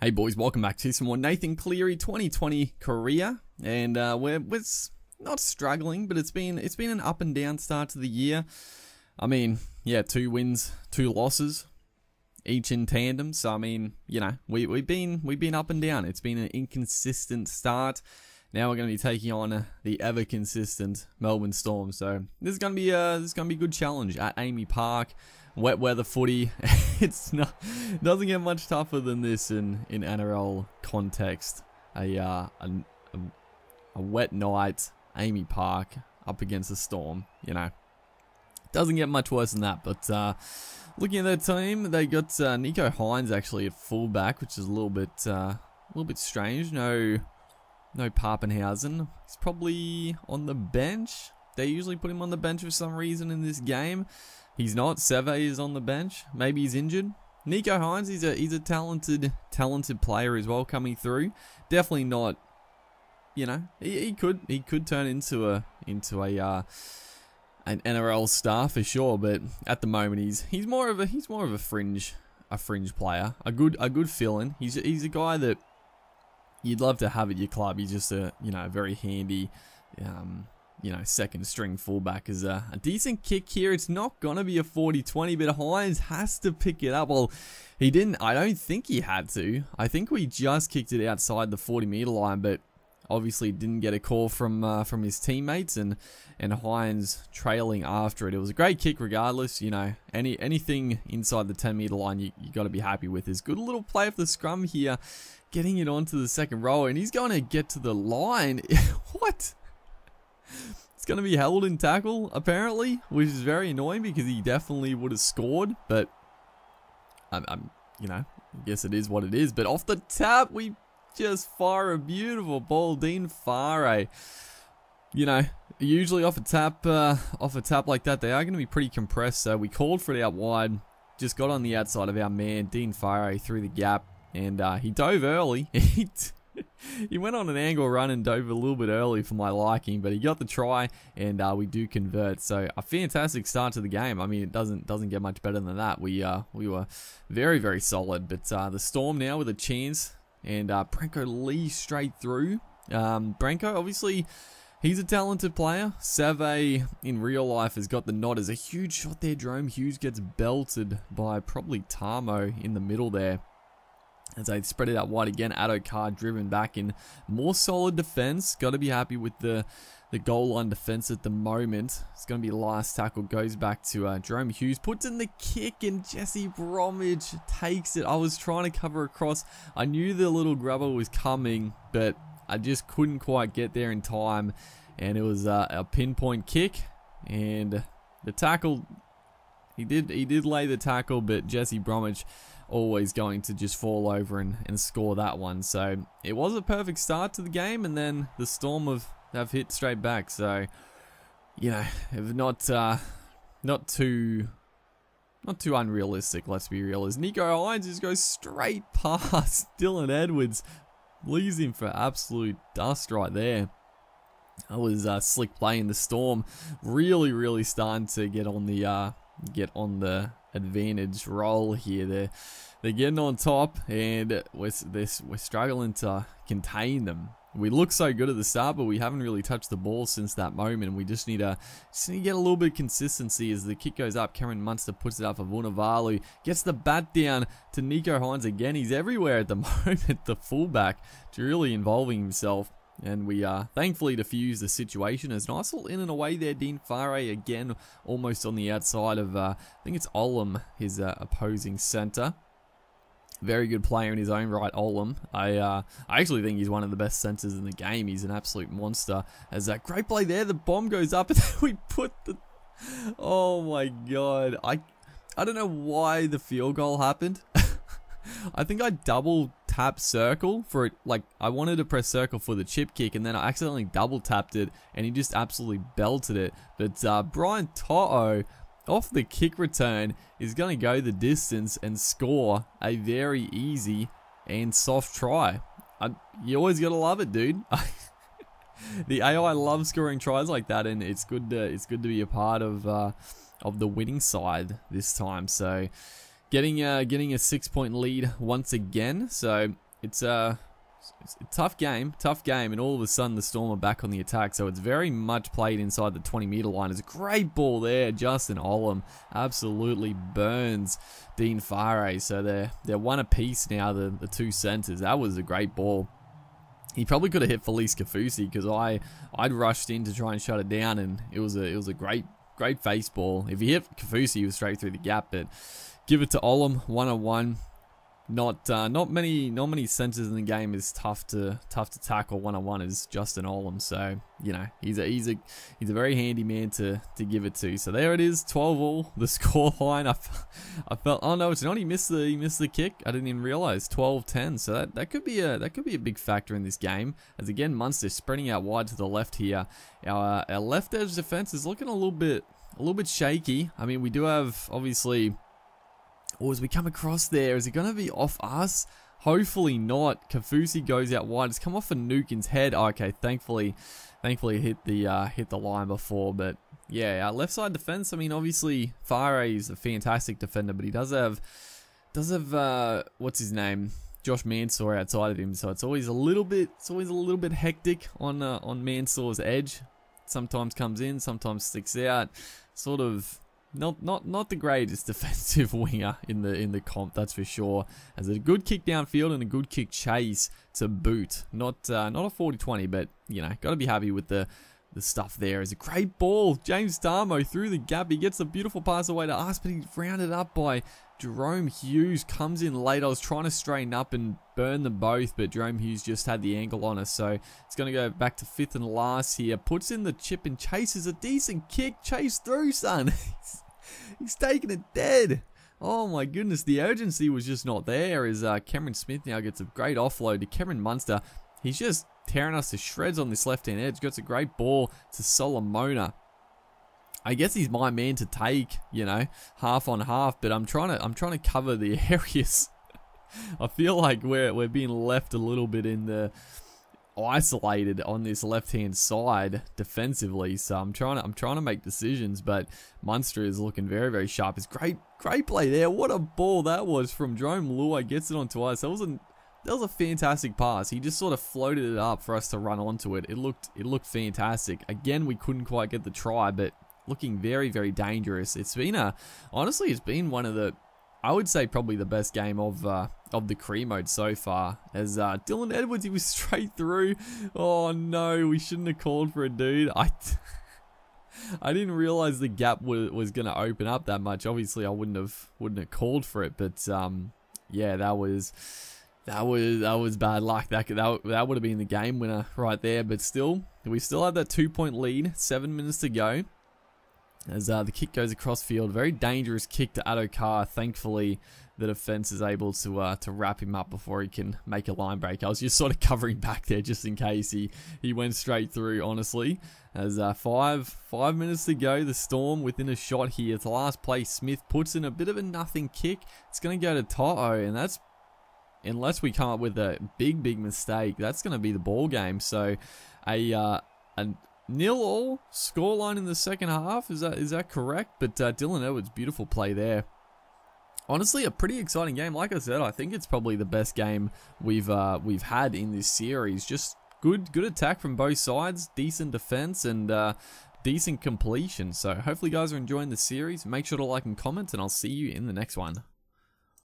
Hey boys, welcome back to some more Nathan Cleary 2020 career, and we're not struggling, but it's been an up and down start to the year. I mean, yeah, 2 wins, 2 losses, each in tandem. So I mean, you know, we've been up and down. It's been an inconsistent start. Now we're going to be taking on the ever consistent Melbourne Storm. So this is going to be a good challenge at Amy Park. Wet weather footy. Doesn't get much tougher than this in NRL context. A wet night, Amy Park up against the Storm. You know, doesn't get much worse than that. But looking at their team, they got Nicho Hynes actually at fullback, which is a little bit strange. No Papenhuyzen. He's probably on the bench. They usually put him on the bench for some reason in this game. He's not. Seve is on the bench. Maybe he's injured. Nicho Hynes, he's a talented player as well coming through. Definitely not. You know, he could turn into an NRL star for sure. But at the moment, he's more of a fringe player. A good fill-in. He's a guy that you'd love to have at your club. He's just a very handy. Second string fullback is a decent kick here. It's not going to be a 40-20, but Hynes has to pick it up. Well, he didn't. I don't think he had to. I think we just kicked it outside the 40-meter line, but obviously didn't get a call from his teammates, and Hynes trailing after it. It was a great kick regardless. You know, anything inside the 10-meter line you got to be happy with. Is good little play off the scrum here, getting it onto the second row, and he's going to get to the line. What? It's going to be held in tackle, apparently, which is very annoying because he definitely would have scored, but I guess it is what it is. But off the tap, we just fire a beautiful ball. Dean Fare, usually off a tap like that, they are going to be pretty compressed. So we called for it out wide, just got on the outside of our man, Dean Fare, through the gap, and he dove early. He went on an angle run and dove a little bit early for my liking, but he got the try, and we do convert. So a fantastic start to the game. I mean, it doesn't get much better than that. We were very, very solid, but the Storm now with a chance, and Branko Lee straight through. Branko, obviously, he's a talented player. Seve in real life has got the nod as a huge shot there. Jerome Hughes gets belted by probably Tamo in the middle there. As they spread it out wide again, Addo driven back in more solid defense. Got to be happy with the goal line defense at the moment. It's going to be last tackle, goes back to Jerome Hughes, puts in the kick, and Jesse Bromwich takes it. I was trying to cover across. I knew the little grubber was coming, but I just couldn't quite get there in time. And it was a pinpoint kick, and the tackle, he did lay the tackle, but Jesse Bromwich always going to just fall over and score that one. So it was a perfect start to the game, and then the Storm have hit straight back. So, not too unrealistic, let's be real. As Nicho Hynes just goes straight past Dylan Edwards, leaves him for absolute dust right there. That was slick play in the Storm. Really, really starting to get on the advantage roll here. They're getting on top, and we're struggling to contain them. We look so good at the start, but we haven't really touched the ball since that moment. We just need to get a little bit of consistency as the kick goes up. Cameron Munster puts it up for Vunivalu, gets the bat down to Nicho Hynes again. He's everywhere at the moment, the fullback, really involving himself. And we thankfully defused the situation. As nice little in and away there. Dean Fare again, almost on the outside of, I think it's Olam, his opposing centre. Very good player in his own right, Olam. I actually think he's one of the best centres in the game. He's an absolute monster. As that great play there, the bomb goes up, and then we put the... Oh my god. I don't know why the field goal happened. I think I double tap circle for it. Like, I wanted to press circle for the chip kick, and then I accidentally double tapped it, and he just absolutely belted it. But Brian To'o, off the kick return, is going to go the distance and score a very easy and soft try. You always got to love it, dude. The AI loves scoring tries like that, and it's good to be a part of the winning side this time. So getting a 6-point lead once again. So it's a tough game, and all of a sudden the Storm are back on the attack, so it's very much played inside the 20-meter line. It's a great ball there. Justin Olam absolutely burns Dean Fare, so they're one apiece now, the two centers. That was a great ball. He probably could have hit Felice Kafusi, because I'd rushed in to try and shut it down, and it was a great face ball. If he hit Kafusi, he was straight through the gap, but give it to Olam, 1-on-1. Not many centers in the game is tough to tackle 1-on-1 as Justin Olam. So you know he's a very handy man to give it to. So there it is, 12-all the score line. I felt, oh no, it's not. He missed the kick. I didn't even realize. 12-10. So that could be a big factor in this game. As again, Munster spreading out wide to the left here. Our left edge defense is looking a little bit shaky. I mean, we do have obviously. Or as we come across there, is it going to be off us? Hopefully not. Kafusi goes out wide. It's come off of Nukin's head. Oh, okay, thankfully it hit the line before. But yeah, our left side defense. I mean, obviously Fare is a fantastic defender, but he does have what's his name? Josh Mansour outside of him. So it's always a little bit hectic on Mansour's edge. Sometimes comes in, sometimes sticks out. Sort of. Not the greatest defensive winger in the comp, that's for sure. As a good kick downfield and a good kick chase to boot. Not a 40-20, but you know, got to be happy with the stuff there. It's a great ball. James Darmo through the gap. He gets a beautiful pass away to us, but he's rounded up by Jerome Hughes. Comes in late. I was trying to straighten up and burn them both, but Jerome Hughes just had the angle on us. So it's going to go back to 5th and last here. Puts in the chip and chases a decent kick. Chase through, son. He's taking it dead. Oh my goodness, the urgency was just not there. As Cameron Smith now gets a great offload to Cameron Munster. He's just tearing us to shreds on this left-hand edge. Gets a great ball to Solomona. I guess he's my man to take, you know, half on half, but I'm trying to cover the areas. I feel like we're being left a little bit in the isolated on this left-hand side defensively, so I'm trying to make decisions, but Munster is looking very, very sharp. It's great play there. What a ball that was from Jerome Luai. Gets it onto us. That was a fantastic pass. He just sort of floated it up for us to run onto it. It looked fantastic. Again, we couldn't quite get the try, but looking very, very dangerous. Honestly, it's been one of the, I would say, probably the best game of the Cleary mode so far. As Dylan Edwards, he was straight through. Oh no, we shouldn't have called for it, dude. I didn't realize the gap was going to open up that much. Obviously, I wouldn't have called for it, but yeah, that was bad luck. That would have been the game winner right there. But still, we still have that 2-point lead. 7 minutes to go. As the kick goes across field, very dangerous kick to Adokar. Thankfully, the defense is able to wrap him up before he can make a line break. I was just sort of covering back there just in case he went straight through, honestly. As 5 minutes to go, the Storm within a shot here. It's the last play. Smith puts in a bit of a nothing kick. It's going to go to Toto, and that's, unless we come up with a big mistake, that's going to be the ball game. So a 0-0 scoreline in the second half. Is that correct? But Dylan Edwards, beautiful play there. Honestly, a pretty exciting game. Like I said, I think it's probably the best game we've had in this series. Just good attack from both sides, decent defense, and decent completion. So hopefully you guys are enjoying the series. Make sure to like and comment, and I'll see you in the next one.